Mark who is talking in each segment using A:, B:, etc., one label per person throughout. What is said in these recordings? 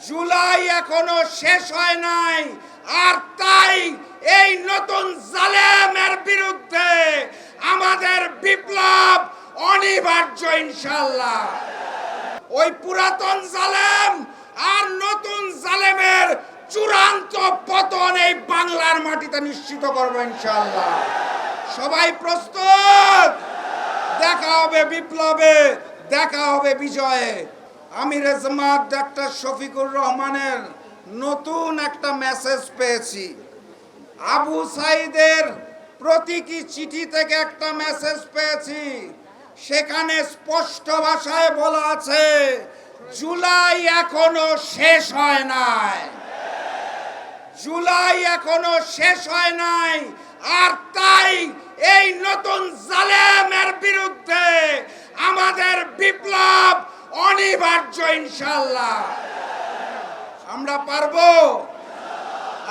A: জুলাই এখনো শেষ হয় নাই, আর তাই এই নতুন জালেমের বিরুদ্ধে আমাদের বিপ্লব অনিবার্য ইনশাআল্লাহ। ওই পুরাতন জালেম আর নতুন জালেমের চূড়ান্ত পতন এই বাংলার মাটিতে নিশ্চিত করব ইনশাআল্লাহ। সবাই প্রস্তুত? দেখা হবে বিপ্লবে, দেখা হবে বিজয়ে। আমিরে জামাত ডাক্তার শফিকুর রহমানের নতুন একটা মেসেজ পেয়েছি। আবু সাইদের প্রতীকী চিঠি থেকে একটা মেসেজ পেয়েছি। সেখানে স্পষ্ট ভাষায় বলা আছে, জুলাই এখনো শেষ হয় নাই, জুলাই এখনো শেষ হয় নাই, আর তাই এই নতুন জালেমের বিরুদ্ধে আমাদের বিপ্লব অনিবার্য ইনশাআল্লাহ। আমরা পারবো?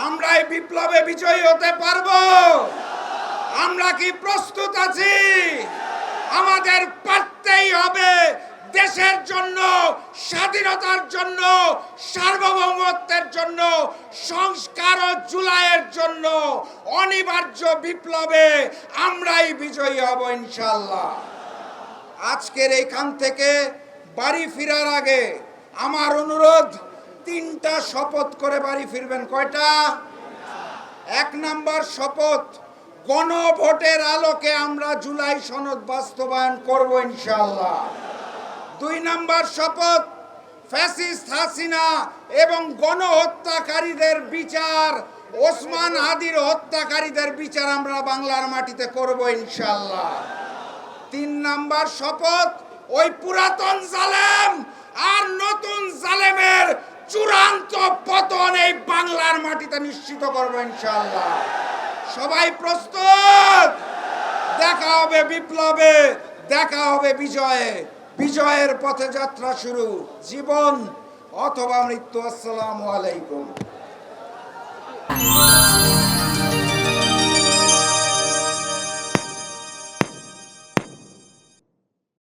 A: আমরা এই বিপ্লবে বিজয়ী হতে পারবো? আমরা কি প্রস্তুত আছি? আমাদের পারতেই হবে। দেশের জন্য, স্বাধীনতার জন্য, সার্বভৌমত্বের জন্য, সংস্কার ও জুলাইয়ের জন্য অনিবার্য বিপ্লবে আমরাই বিজয়ী হব ইনশাআল্লাহ। আজকের এইখান থেকে বাড়ি ফেরার আগে আমার অনুরোধ, 3টা শপথ করে বাড়ি ফিরবেন। কয়টা? 1 নাম্বার শপথ, গণভোটের আলোকে আমরা জুলাই সনদ বাস্তবায়ন করব ইনশাআল্লাহ। 2 নাম্বার শপথ, ফ্যাসিস্ট হাসিনা এবং গণহত্যাকারীদের বিচার, ওসমান হাদির হত্যাকারীদের বিচার আমরা বাংলার মাটিতে করব ইনশাআল্লাহ। 3 নাম্বার শপথ, ওই পুরাতন জালেম আর নতুন জালেমের চূড়ান্ত পতন এই বাংলার মাটিতে নিশ্চিত করব ইনশাআল্লাহ। সবাই প্রস্তুত? দেখা হবে বিপ্লবে, দেখা হবে বিজয়ে। বিজয়ের পথে যাত্রা শুরু, জীবন অথবা মৃত্যু। আসসালামু আলাইকুম।